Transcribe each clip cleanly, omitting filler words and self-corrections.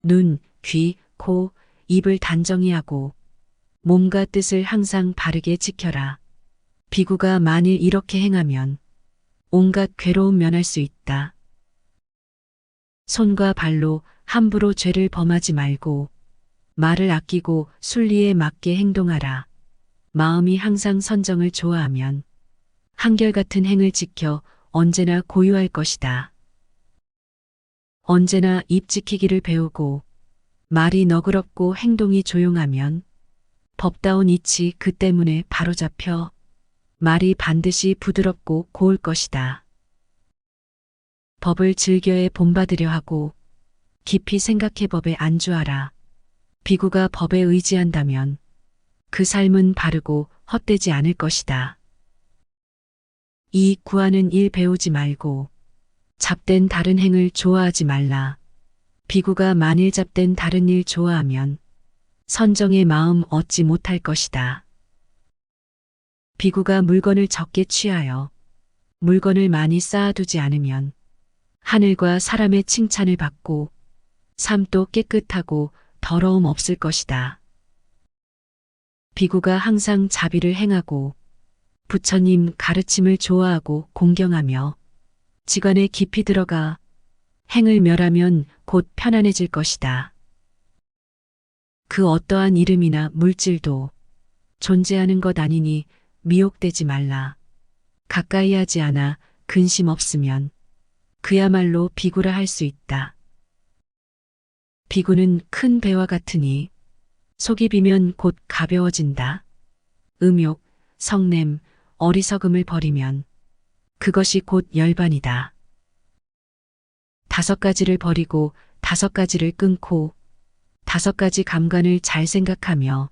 눈, 귀, 코, 입을 단정히 하고 몸과 뜻을 항상 바르게 지켜라. 비구가 만일 이렇게 행하면 온갖 괴로움 면할 수 있다. 손과 발로 함부로 죄를 범하지 말고 말을 아끼고 순리에 맞게 행동하라. 마음이 항상 선정을 좋아하면 한결같은 행을 지켜 언제나 고유할 것이다. 언제나 입 지키기를 배우고 말이 너그럽고 행동이 조용하면 법다운 이치 그 때문에 바로잡혀 말이 반드시 부드럽고 고울 것이다. 법을 즐겨에 본받으려 하고 깊이 생각해 법에 안주하라. 비구가 법에 의지한다면 그 삶은 바르고 헛되지 않을 것이다. 이익 구하는 일 배우지 말고 잡된 다른 행을 좋아하지 말라. 비구가 만일 잡된 다른 일 좋아하면 선정의 마음 얻지 못할 것이다. 비구가 물건을 적게 취하여 물건을 많이 쌓아두지 않으면 하늘과 사람의 칭찬을 받고 삶도 깨끗하고 더러움 없을 것이다. 비구가 항상 자비를 행하고 부처님 가르침을 좋아하고 공경하며 지관에 깊이 들어가 행을 멸하면 곧 편안해질 것이다. 그 어떠한 이름이나 물질도 존재하는 것 아니니 미혹되지 말라. 가까이 하지 않아 근심 없으면 그야말로 비구라 할 수 있다. 비구는 큰 배와 같으니 속이 비면 곧 가벼워진다. 음욕, 성냄, 어리석음을 버리면 그것이 곧 열반이다. 5가지를 버리고 5가지를 끊고 5가지 감관을 잘 생각하며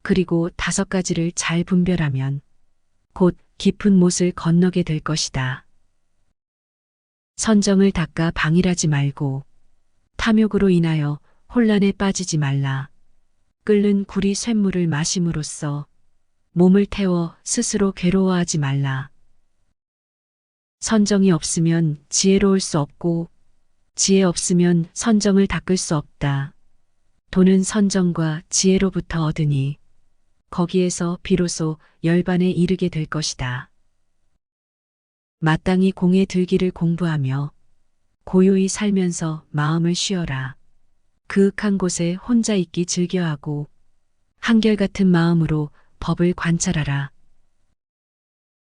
그리고 5가지를 잘 분별하면 곧 깊은 못을 건너게 될 것이다. 선정을 닦아 방일하지 말고 탐욕으로 인하여 혼란에 빠지지 말라. 끓는 구리 쇳물을 마심으로써 몸을 태워 스스로 괴로워하지 말라. 선정이 없으면 지혜로울 수 없고 지혜 없으면 선정을 닦을 수 없다. 도는 선정과 지혜로부터 얻으니 거기에서 비로소 열반에 이르게 될 것이다. 마땅히 공에 들기를 공부하며 고요히 살면서 마음을 쉬어라. 그윽한 곳에 혼자 있기 즐겨하고 한결같은 마음으로 법을 관찰하라.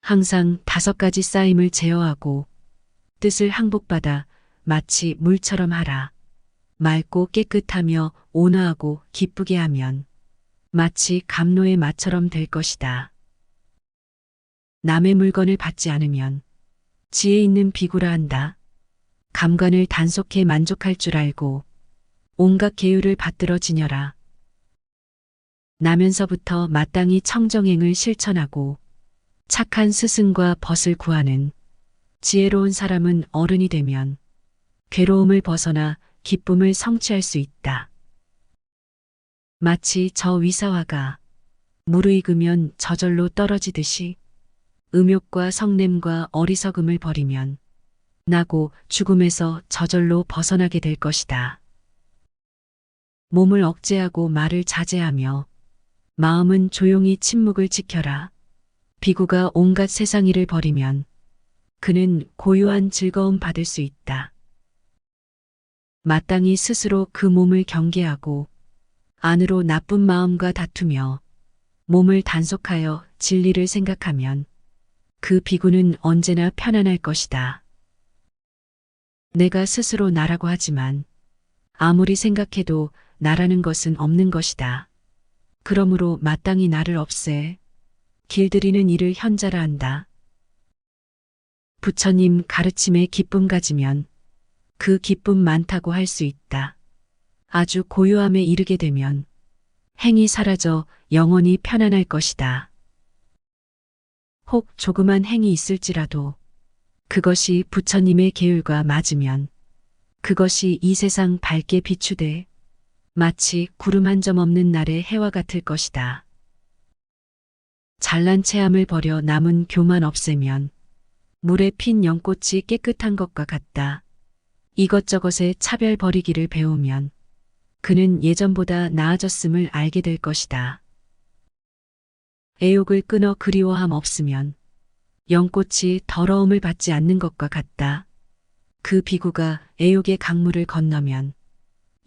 항상 5가지 쌓임을 제어하고 뜻을 항복받아 마치 물처럼 하라. 맑고 깨끗하며 온화하고 기쁘게 하면 마치 감로의 마처럼 될 것이다. 남의 물건을 받지 않으면 지혜 있는 비구라 한다. 감관을 단속해 만족할 줄 알고 온갖 계율을 받들어 지녀라. 나면서부터 마땅히 청정행을 실천하고 착한 스승과 벗을 구하는 지혜로운 사람은 어른이 되면 괴로움을 벗어나 기쁨을 성취할 수 있다. 마치 저 위사화가 무르익으면 저절로 떨어지듯이 음욕과 성냄과 어리석음을 버리면 나고 죽음에서 저절로 벗어나게 될 것이다. 몸을 억제하고 말을 자제하며 마음은 조용히 침묵을 지켜라. 비구가 온갖 세상 일을 버리면 그는 고요한 즐거움 받을 수 있다. 마땅히 스스로 그 몸을 경계하고 안으로 나쁜 마음과 다투며 몸을 단속하여 진리를 생각하면 그 비구는 언제나 편안할 것이다. 내가 스스로 나라고 하지만 아무리 생각해도 나라는 것은 없는 것이다. 그러므로 마땅히 나를 없애 길들이는 일을 현자라 한다. 부처님 가르침에 기쁨 가지면 그 기쁨 많다고 할 수 있다. 아주 고요함에 이르게 되면 행이 사라져 영원히 편안할 것이다. 혹 조그만 행이 있을지라도 그것이 부처님의 계율과 맞으면 그것이 이 세상 밝게 비추되 마치 구름 한 점 없는 날의 해와 같을 것이다. 잘난 체함을 버려 남은 교만 없애면 물에 핀 연꽃이 깨끗한 것과 같다. 이것저것에 차별 버리기를 배우면 그는 예전보다 나아졌음을 알게 될 것이다. 애욕을 끊어 그리워함 없으면 연꽃이 더러움을 받지 않는 것과 같다. 그 비구가 애욕의 강물을 건너면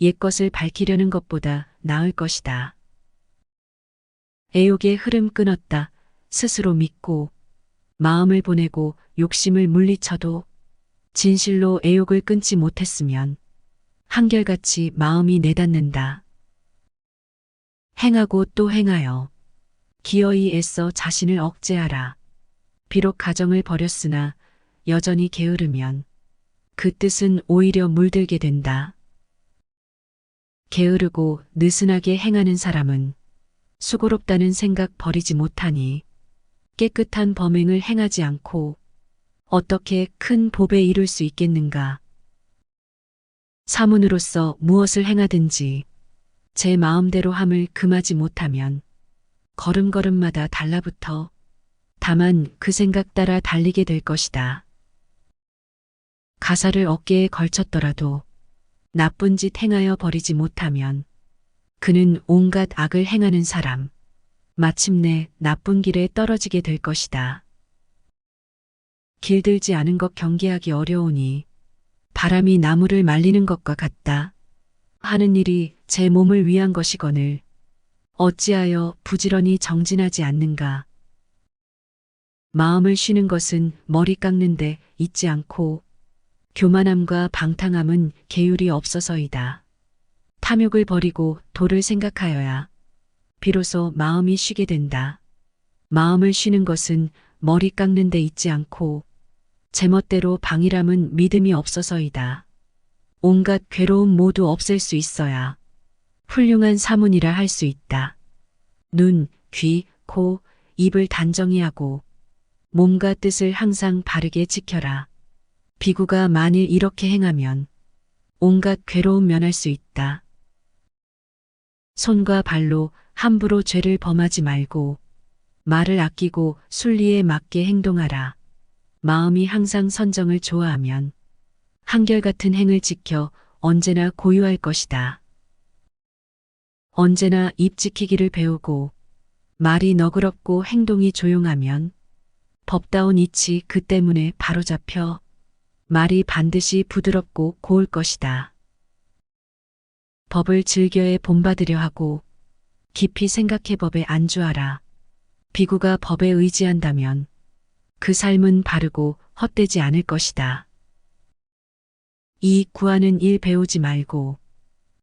옛것을 밝히려는 것보다 나을 것이다. 애욕의 흐름 끊었다. 스스로 믿고 마음을 보내고 욕심을 물리쳐도 진실로 애욕을 끊지 못했으면 한결같이 마음이 내닫는다. 행하고 또 행하여 기어이 애써 자신을 억제하라. 비록 가정을 버렸으나 여전히 게으르면 그 뜻은 오히려 물들게 된다. 게으르고 느슨하게 행하는 사람은 수고롭다는 생각 버리지 못하니 깨끗한 범행을 행하지 않고 어떻게 큰 법에 이룰 수 있겠는가. 사문으로서 무엇을 행하든지 제 마음대로 함을 금하지 못하면 걸음걸음마다 달라붙어 다만 그 생각 따라 달리게 될 것이다. 가사를 어깨에 걸쳤더라도 나쁜 짓 행하여 버리지 못하면 그는 온갖 악을 행하는 사람, 마침내 나쁜 길에 떨어지게 될 것이다. 길들지 않은 것 경계하기 어려우니 바람이 나무를 말리는 것과 같다. 하는 일이 제 몸을 위한 것이거늘 어찌하여 부지런히 정진하지 않는가. 마음을 쉬는 것은 머리 깎는데 있지 않고 교만함과 방탕함은 계율이 없어서이다. 탐욕을 버리고 도를 생각하여야 비로소 마음이 쉬게 된다. 마음을 쉬는 것은 머리 깎는 데 있지 않고 제멋대로 방일함은 믿음이 없어서이다. 온갖 괴로움 모두 없앨 수 있어야 훌륭한 사문이라 할 수 있다. 눈, 귀, 코, 입을 단정히 하고 몸과 뜻을 항상 바르게 지켜라. 비구가 만일 이렇게 행하면 온갖 괴로움 면할 수 있다. 손과 발로 함부로 죄를 범하지 말고 말을 아끼고 순리에 맞게 행동하라. 마음이 항상 선정을 좋아하면 한결같은 행을 지켜 언제나 고유할 것이다. 언제나 입 지키기를 배우고 말이 너그럽고 행동이 조용하면 법다운 이치 그 때문에 바로잡혀 말이 반드시 부드럽고 고울 것이다. 법을 즐겨에 본받으려 하고 깊이 생각해 법에 안주하라. 비구가 법에 의지한다면 그 삶은 바르고 헛되지 않을 것이다. 이익 구하는 일 배우지 말고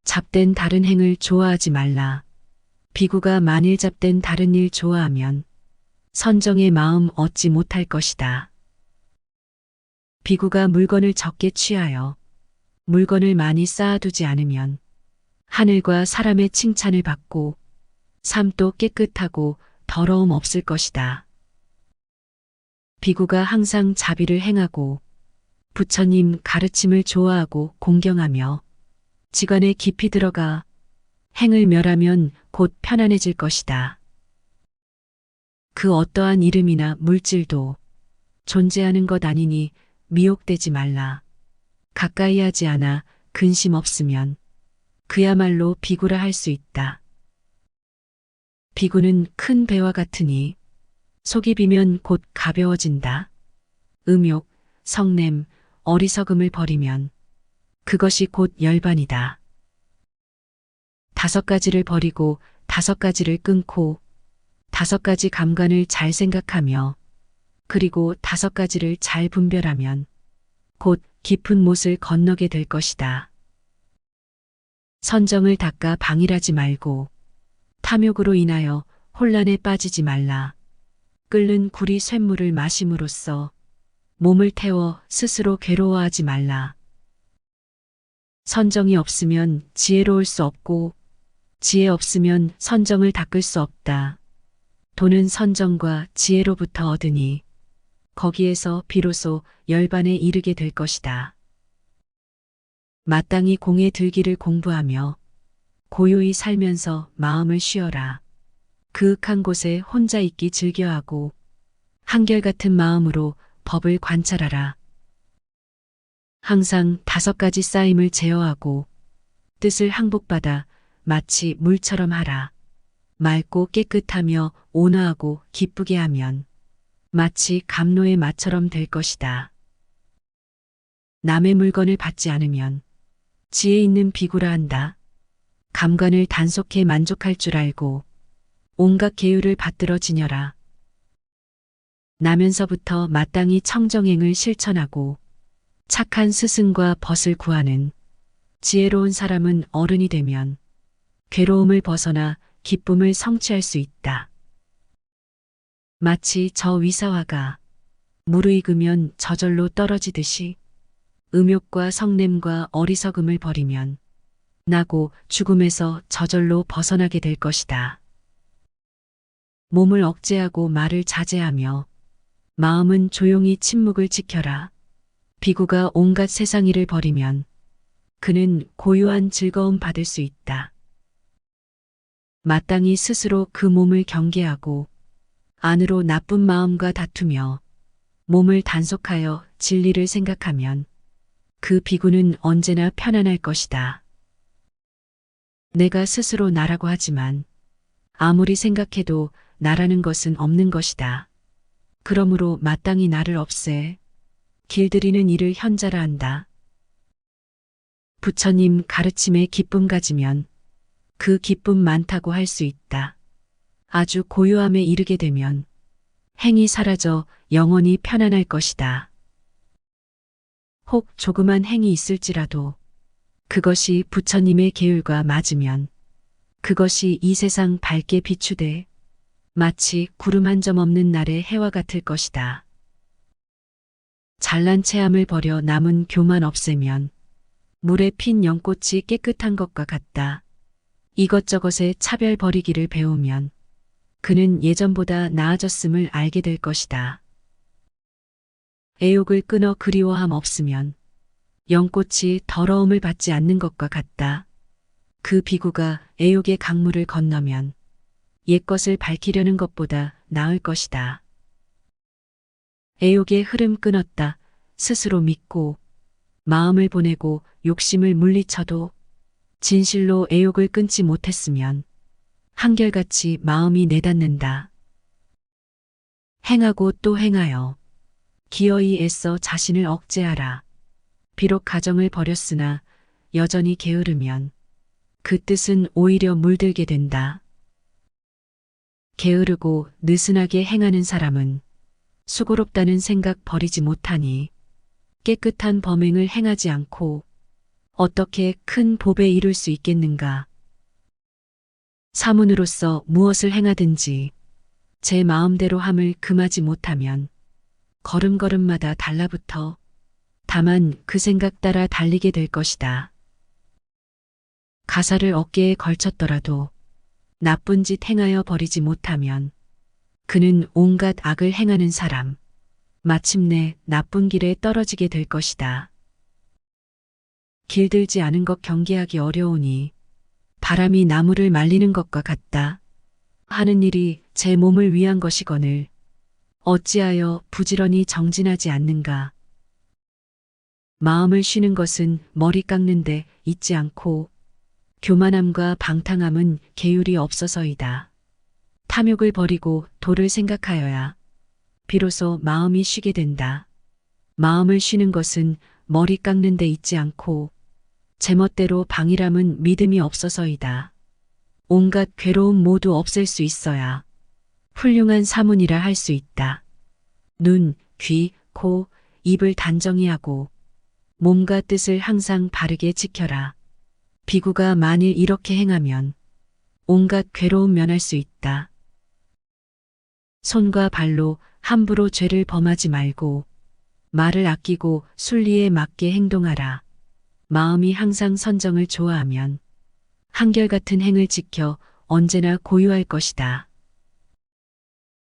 잡된 다른 행을 좋아하지 말라. 비구가 만일 잡된 다른 일 좋아하면 선정의 마음 얻지 못할 것이다. 비구가 물건을 적게 취하여 물건을 많이 쌓아두지 않으면 하늘과 사람의 칭찬을 받고 삶도 깨끗하고 더러움 없을 것이다. 비구가 항상 자비를 행하고 부처님 가르침을 좋아하고 공경하며 지관에 깊이 들어가 행을 멸하면 곧 편안해질 것이다. 그 어떠한 이름이나 물질도 존재하는 것 아니니 미혹되지 말라. 가까이 하지 않아 근심 없으면 그야말로 비구라 할 수 있다. 비구는 큰 배와 같으니 속이 비면 곧 가벼워진다. 음욕, 성냄, 어리석음을 버리면 그것이 곧 열반이다. 5가지를 버리고 5가지를 끊고 5가지 감관을 잘 생각하며 그리고 5가지를 잘 분별하면 곧 깊은 못을 건너게 될 것이다. 선정을 닦아 방일하지 말고 탐욕으로 인하여 혼란에 빠지지 말라. 끓는 구리 쇳물을 마심으로써 몸을 태워 스스로 괴로워하지 말라. 선정이 없으면 지혜로울 수 없고 지혜 없으면 선정을 닦을 수 없다. 도는 선정과 지혜로부터 얻으니 거기에서 비로소 열반에 이르게 될 것이다. 마땅히 공에 들기를 공부하며 고요히 살면서 마음을 쉬어라. 그윽한 곳에 혼자 있기 즐겨하고 한결같은 마음으로 법을 관찰하라. 항상 5가지 쌓임을 제어하고 뜻을 항복받아 마치 물처럼 하라. 맑고 깨끗하며 온화하고 기쁘게 하면 마치 감로의 마처럼 될 것이다. 남의 물건을 받지 않으면 지혜 있는 비구라 한다. 감관을 단속해 만족할 줄 알고 온갖 계율을 받들어 지녀라. 나면서부터 마땅히 청정행을 실천하고 착한 스승과 벗을 구하는 지혜로운 사람은 어른이 되면 괴로움을 벗어나 기쁨을 성취할 수 있다. 마치 저 위사화가 무르익으면 저절로 떨어지듯이 음욕과 성냄과 어리석음을 버리면 나고 죽음에서 저절로 벗어나게 될 것이다. 몸을 억제하고 말을 자제하며 마음은 조용히 침묵을 지켜라. 비구가 온갖 세상 일을 버리면 그는 고요한 즐거움 받을 수 있다. 마땅히 스스로 그 몸을 경계하고 안으로 나쁜 마음과 다투며 몸을 단속하여 진리를 생각하면 그 비구는 언제나 편안할 것이다. 내가 스스로 나라고 하지만 아무리 생각해도 나라는 것은 없는 것이다. 그러므로 마땅히 나를 없애 길들이는 일을 현자라 한다. 부처님 가르침에 기쁨 가지면 그 기쁨 많다고 할 수 있다. 아주 고요함에 이르게 되면 행이 사라져 영원히 편안할 것이다. 혹 조그만 행이 있을지라도 그것이 부처님의 계율과 맞으면 그것이 이 세상 밝게 비추되 마치 구름 한 점 없는 날의 해와 같을 것이다. 잘난 체함을 버려 남은 교만 없애면 물에 핀 연꽃이 깨끗한 것과 같다. 이것저것에 차별 버리기를 배우면 그는 예전보다 나아졌음을 알게 될 것이다. 애욕을 끊어 그리워함 없으면 연꽃이 더러움을 받지 않는 것과 같다. 그 비구가 애욕의 강물을 건너면 옛것을 밝히려는 것보다 나을 것이다. 애욕의 흐름 끊었다. 스스로 믿고 마음을 보내고 욕심을 물리쳐도 진실로 애욕을 끊지 못했으면 한결같이 마음이 내닫는다. 행하고 또 행하여 기어이 애써 자신을 억제하라. 비록 가정을 버렸으나 여전히 게으르면 그 뜻은 오히려 물들게 된다. 게으르고 느슨하게 행하는 사람은 수고롭다는 생각 버리지 못하니 깨끗한 범행을 행하지 않고 어떻게 큰 법에 이룰 수 있겠는가. 사문으로서 무엇을 행하든지 제 마음대로 함을 금하지 못하면 걸음걸음마다 달라붙어 다만 그 생각 따라 달리게 될 것이다. 가사를 어깨에 걸쳤더라도 나쁜 짓 행하여 버리지 못하면 그는 온갖 악을 행하는 사람, 마침내 나쁜 길에 떨어지게 될 것이다. 길들지 않은 것 경계하기 어려우니 바람이 나무를 말리는 것과 같다. 하는 일이 제 몸을 위한 것이거늘 어찌하여 부지런히 정진하지 않는가. 마음을 쉬는 것은 머리 깎는데 있지 않고 교만함과 방탕함은 계율이 없어서이다. 탐욕을 버리고 도를 생각하여야 비로소 마음이 쉬게 된다. 마음을 쉬는 것은 머리 깎는 데 있지 않고 제멋대로 방일함은 믿음이 없어서이다. 온갖 괴로움 모두 없앨 수 있어야 훌륭한 사문이라 할 수 있다. 눈, 귀, 코, 입을 단정히 하고 몸과 뜻을 항상 바르게 지켜라. 비구가 만일 이렇게 행하면 온갖 괴로움 면할 수 있다. 손과 발로 함부로 죄를 범하지 말고 말을 아끼고 순리에 맞게 행동하라. 마음이 항상 선정을 좋아하면 한결같은 행을 지켜 언제나 고유할 것이다.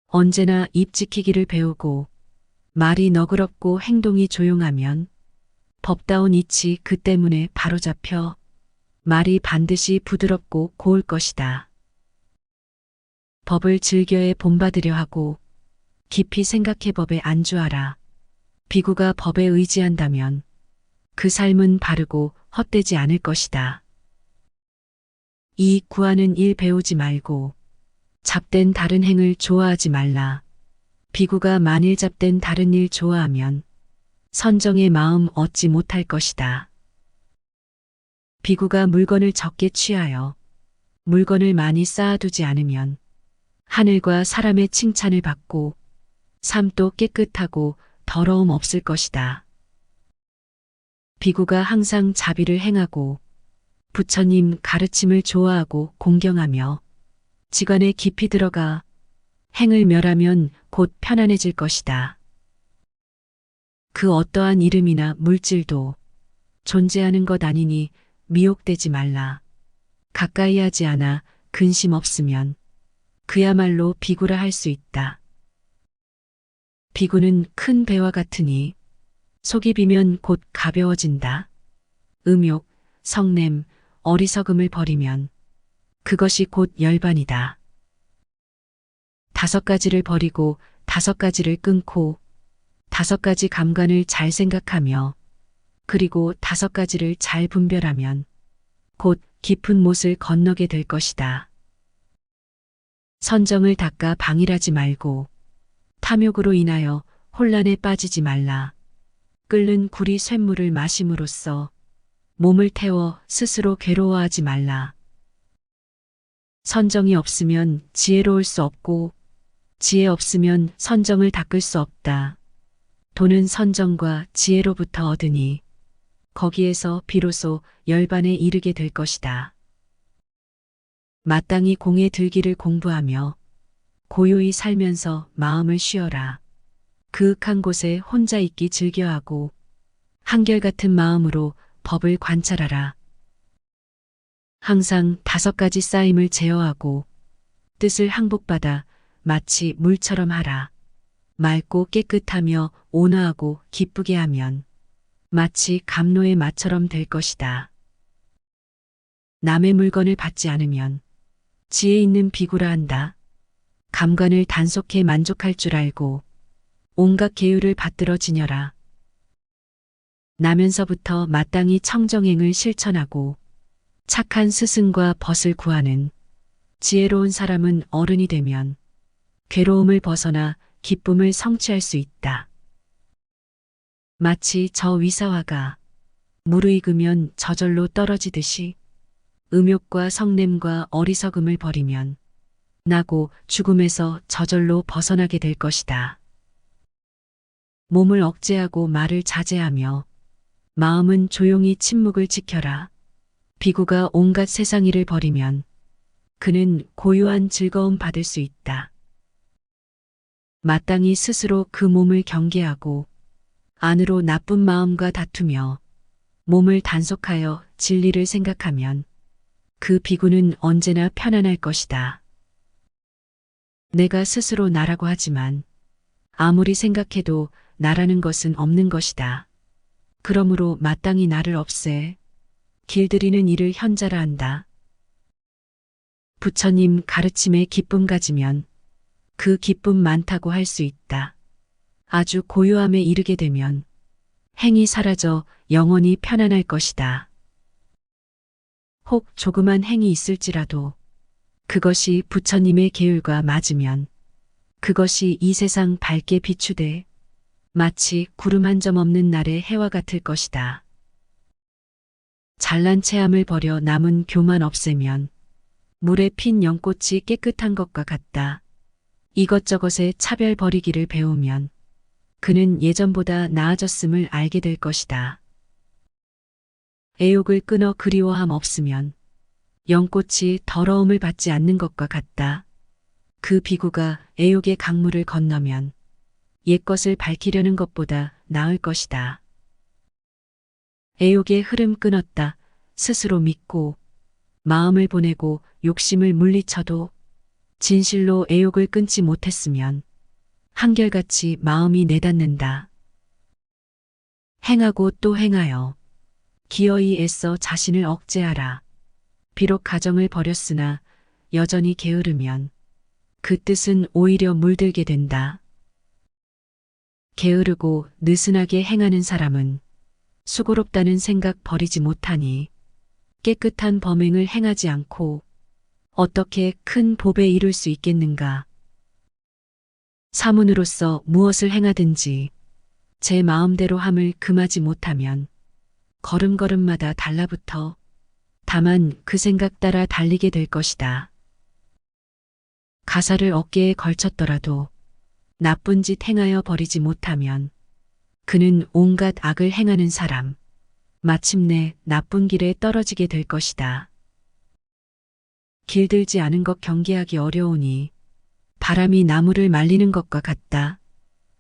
언제나 입 지키기를 배우고 말이 너그럽고 행동이 조용하면 법다운 이치 그 때문에 바로잡혀 말이 반드시 부드럽고 고울 것이다. 법을 즐겨에 본받으려 하고 깊이 생각해 법에 안주하라. 비구가 법에 의지한다면 그 삶은 바르고 헛되지 않을 것이다. 이익 구하는 일 배우지 말고 잡된 다른 행을 좋아하지 말라. 비구가 만일 잡된 다른 일 좋아하면 선정의 마음 얻지 못할 것이다. 비구가 물건을 적게 취하여 물건을 많이 쌓아두지 않으면 하늘과 사람의 칭찬을 받고 삶도 깨끗하고 더러움 없을 것이다. 비구가 항상 자비를 행하고 부처님 가르침을 좋아하고 공경하며 지관에 깊이 들어가 행을 멸하면 곧 편안해질 것이다. 그 어떠한 이름이나 물질도 존재하는 것 아니니 미혹되지 말라. 가까이 하지 않아 근심 없으면 그야말로 비구라 할 수 있다. 비구는 큰 배와 같으니 속이 비면 곧 가벼워진다. 음욕, 성냄, 어리석음을 버리면 그것이 곧 열반이다. 5가지를 버리고 5가지를 끊고 5가지 감관을 잘 생각하며 그리고 5가지를 잘 분별하면 곧 깊은 못을 건너게 될 것이다. 선정을 닦아 방일하지 말고 탐욕으로 인하여 혼란에 빠지지 말라. 끓는 구리 쇳물을 마심으로써 몸을 태워 스스로 괴로워하지 말라. 선정이 없으면 지혜로울 수 없고 지혜 없으면 선정을 닦을 수 없다. 돈은 선정과 지혜로부터 얻으니 거기에서 비로소 열반에 이르게 될 것이다. 마땅히 공에 들기를 공부하며 고요히 살면서 마음을 쉬어라. 그윽한 곳에 혼자 있기 즐겨하고 한결같은 마음으로 법을 관찰하라. 항상 5가지 쌓임을 제어하고 뜻을 항복받아 마치 물처럼 하라. 맑고 깨끗하며 온화하고 기쁘게 하면 마치 감로의 맛처럼 될 것이다. 남의 물건을 받지 않으면 지혜 있는 비구라 한다. 감관을 단속해 만족할 줄 알고 온갖 계율을 받들어 지녀라. 나면서부터 마땅히 청정행을 실천하고 착한 스승과 벗을 구하는 지혜로운 사람은 어른이 되면 괴로움을 벗어나 기쁨을 성취할 수 있다. 마치 저 위사화가 무르익으면 저절로 떨어지듯이 음욕과 성냄과 어리석음을 버리면 나고 죽음에서 저절로 벗어나게 될 것이다. 몸을 억제하고 말을 자제하며 마음은 조용히 침묵을 지켜라. 비구가 온갖 세상 일을 버리면 그는 고요한 즐거움 받을 수 있다. 마땅히 스스로 그 몸을 경계하고 안으로 나쁜 마음과 다투며 몸을 단속하여 진리를 생각하면 그 비구는 언제나 편안할 것이다. 내가 스스로 나라고 하지만 아무리 생각해도 나라는 것은 없는 것이다. 그러므로 마땅히 나를 없애 길들이는 일을 현자라 한다. 부처님 가르침에 기쁨 가지면 그 기쁨 많다고 할 수 있다. 아주 고요함에 이르게 되면 행이 사라져 영원히 편안할 것이다. 혹 조그만 행이 있을지라도 그것이 부처님의 계율과 맞으면 그것이 이 세상 밝게 비추되 마치 구름 한 점 없는 날의 해와 같을 것이다. 잘난 체함을 버려 남은 교만 없애면 물에 핀 연꽃이 깨끗한 것과 같다. 이것저것에 차별 버리기를 배우면 그는 예전보다 나아졌음을 알게 될 것이다. 애욕을 끊어 그리워함 없으면 연꽃이 더러움을 받지 않는 것과 같다. 그 비구가 애욕의 강물을 건너면 옛것을 밝히려는 것보다 나을 것이다. 애욕의 흐름 끊었다. 스스로 믿고 마음을 보내고 욕심을 물리쳐도 진실로 애욕을 끊지 못했으면 한결같이 마음이 내닫는다. 행하고 또 행하여 기어이 애써 자신을 억제하라. 비록 가정을 버렸으나 여전히 게으르면 그 뜻은 오히려 물들게 된다. 게으르고 느슨하게 행하는 사람은 수고롭다는 생각 버리지 못하니 깨끗한 범행을 행하지 않고 어떻게 큰 법에 이룰 수 있겠는가? 사문으로서 무엇을 행하든지 제 마음대로 함을 금하지 못하면 걸음걸음마다 달라붙어 다만 그 생각 따라 달리게 될 것이다. 가사를 어깨에 걸쳤더라도 나쁜 짓 행하여 버리지 못하면 그는 온갖 악을 행하는 사람, 마침내 나쁜 길에 떨어지게 될 것이다. 길들지 않은 것 경계하기 어려우니 바람이 나무를 말리는 것과 같다.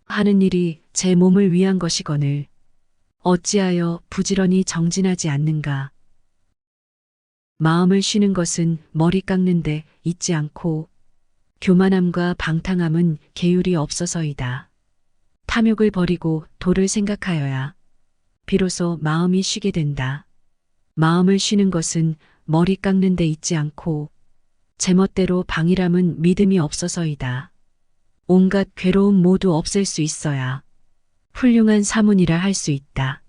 하는 일이 제 몸을 위한 것이거늘 어찌하여 부지런히 정진하지 않는가. 마음을 쉬는 것은 머리 깎는데 있지 않고 교만함과 방탕함은 계율이 없어서이다. 탐욕을 버리고 도를 생각하여야 비로소 마음이 쉬게 된다. 마음을 쉬는 것은 머리 깎는 데 있지 않고 제멋대로 방일함은 믿음이 없어서이다. 온갖 괴로움 모두 없앨 수 있어야 훌륭한 사문이라 할 수 있다.